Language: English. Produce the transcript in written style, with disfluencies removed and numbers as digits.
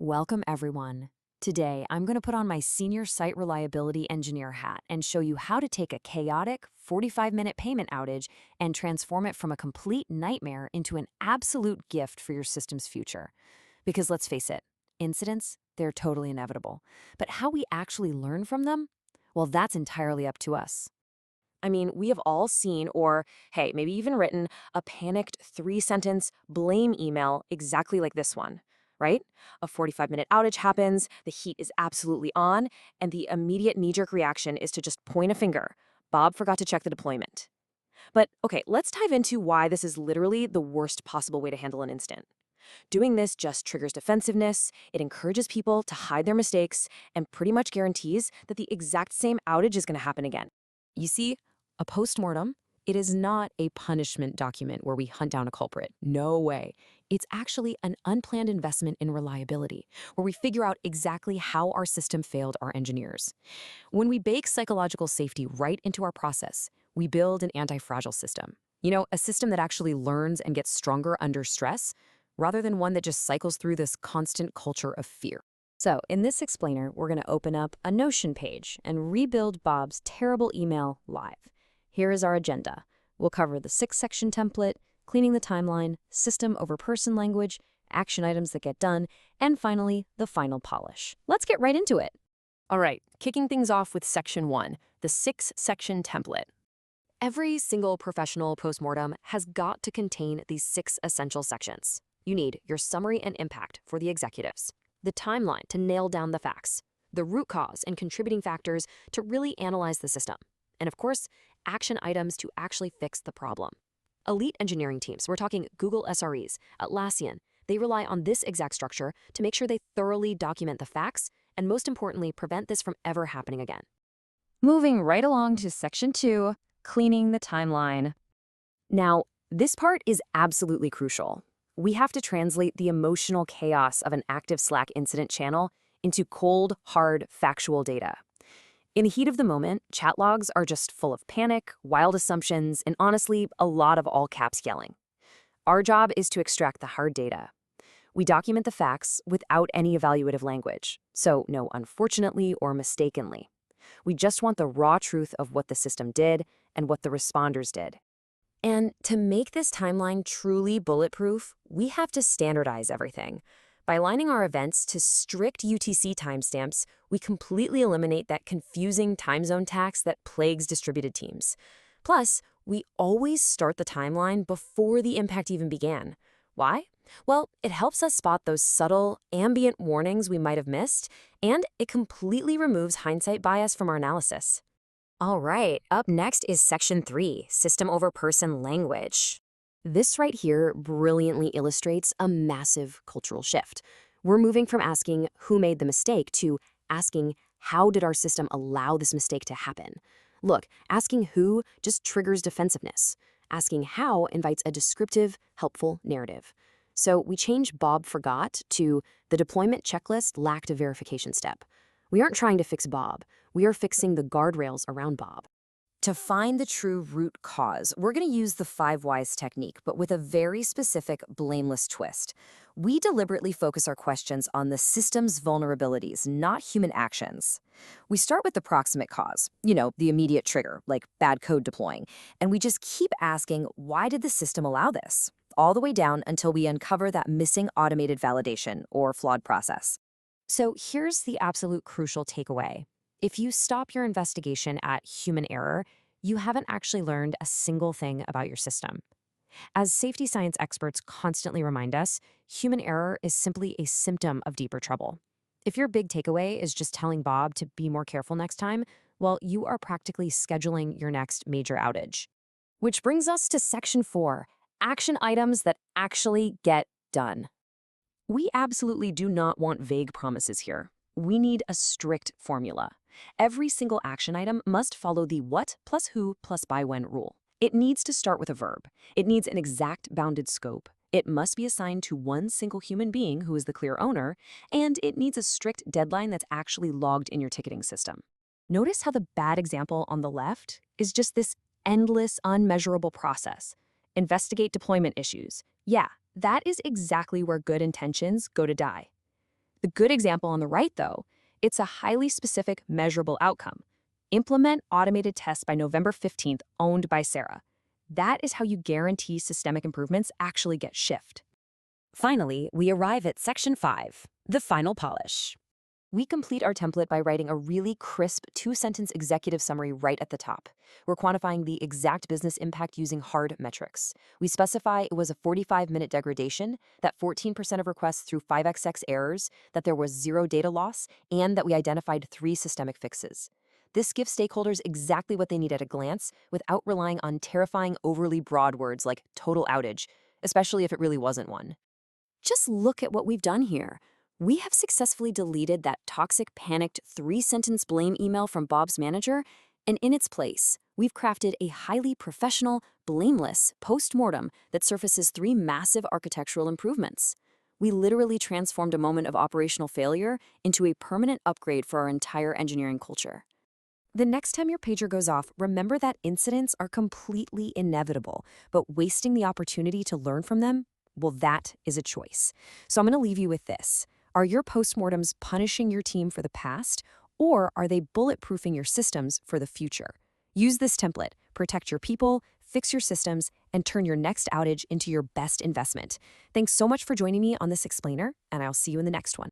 Welcome, everyone. Today, I'm going to put on my senior site reliability engineer hat and show you how to take a chaotic 45-minute payment outage and transform it from a complete nightmare into an absolute gift for your system's future. Because let's face it, incidents, they're totally inevitable. But how we actually learn from them? Well, that's entirely up to us. I mean, we have all seen, or hey, maybe even written, a panicked 3-sentence blame email exactly like this one, right? A 45-minute outage happens, the heat is absolutely on, and the immediate knee-jerk reaction is to just point a finger. Bob forgot to check the deployment. But okay, let's dive into why this is literally the worst possible way to handle an incident. Doing this just triggers defensiveness, it encourages people to hide their mistakes, and pretty much guarantees that the exact same outage is going to happen again. You see, a postmortem, it is not a punishment document where we hunt down a culprit. No way. It's actually an unplanned investment in reliability, where we figure out exactly how our system failed our engineers. When we bake psychological safety right into our process, we build an anti-fragile system. A system that actually learns and gets stronger under stress, rather than one that just cycles through this constant culture of fear. So, in this explainer, we're going to open up a Notion page and rebuild Bob's terrible email live. Here is our agenda. We'll cover the 6-section template, cleaning the timeline, system over person language, action items that get done, and finally, the final polish. Let's get right into it. All right, kicking things off with Section 1, the 6-section template. Every single professional postmortem has got to contain these 6 essential sections. You need your summary and impact for the executives, the timeline to nail down the facts, the root cause and contributing factors to really analyze the system, and of course, action items to actually fix the problem. Elite engineering teams, we're talking Google SREs, Atlassian, they rely on this exact structure to make sure they thoroughly document the facts and, most importantly, prevent this from ever happening again. Moving right along to Section 2, cleaning the timeline. Now, this part is absolutely crucial. We have to translate the emotional chaos of an active Slack incident channel into cold, hard, factual data. In the heat of the moment, chat logs are just full of panic, wild assumptions, and honestly, a lot of all caps yelling. Our job is to extract the hard data. We document the facts without any evaluative language, so no unfortunately or mistakenly. We just want the raw truth of what the system did and what the responders did. And to make this timeline truly bulletproof, we have to standardize everything. By aligning our events to strict UTC timestamps, we completely eliminate that confusing time zone tax that plagues distributed teams. Plus, we always start the timeline before the impact even began. Why? Well, it helps us spot those subtle, ambient warnings we might have missed, and it completely removes hindsight bias from our analysis. All right, up next is Section 3, System over Person Language. This right here brilliantly illustrates a massive cultural shift. We're moving from asking who made the mistake to asking how did our system allow this mistake to happen. Look, asking who just triggers defensiveness. Asking how invites a descriptive, helpful narrative. So we change Bob forgot to the deployment checklist lacked a verification step. We aren't trying to fix Bob. We are fixing the guardrails around Bob. To find the true root cause, we're going to use the 5 whys technique, but with a very specific blameless twist. We deliberately focus our questions on the system's vulnerabilities, not human actions. We start with the proximate cause, the immediate trigger, like bad code deploying, and we just keep asking, why did the system allow this? All the way down until we uncover that missing automated validation or flawed process. So here's the absolute crucial takeaway. If you stop your investigation at human error, you haven't actually learned a single thing about your system. As safety science experts constantly remind us, human error is simply a symptom of deeper trouble. If your big takeaway is just telling Bob to be more careful next time, well, you are practically scheduling your next major outage. Which brings us to Section 4, action items that actually get done. We absolutely do not want vague promises here. We need a strict formula. Every single action item must follow the what plus who plus by when rule. It needs to start with a verb. It needs an exact bounded scope. It must be assigned to one single human being who is the clear owner, and it needs a strict deadline that's actually logged in your ticketing system. Notice how the bad example on the left is just this endless, unmeasurable process. Investigate deployment issues. Yeah, that is exactly where good intentions go to die. The good example on the right, though, it's a highly specific, measurable outcome. Implement automated tests by November 15th, owned by Sarah. That is how you guarantee systemic improvements actually get shift. Finally, we arrive at Section 5, the final polish. We complete our template by writing a really crisp 2-sentence executive summary right at the top. We're quantifying the exact business impact using hard metrics. We specify it was a 45-minute degradation, that 14% of requests threw 5xx errors, that there was 0 data loss, and that we identified 3 systemic fixes. This gives stakeholders exactly what they need at a glance without relying on terrifying, overly broad words like total outage, especially if it really wasn't one. Just look at what we've done here. We have successfully deleted that toxic, panicked 3-sentence blame email from Bob's manager, and in its place, we've crafted a highly professional, blameless postmortem that surfaces 3 massive architectural improvements. We literally transformed a moment of operational failure into a permanent upgrade for our entire engineering culture. The next time your pager goes off, remember that incidents are completely inevitable, but wasting the opportunity to learn from them, well, that is a choice. So I'm going to leave you with this. Are your postmortems punishing your team for the past, or are they bulletproofing your systems for the future? Use this template, protect your people, fix your systems, and turn your next outage into your best investment. Thanks so much for joining me on this explainer, and I'll see you in the next one.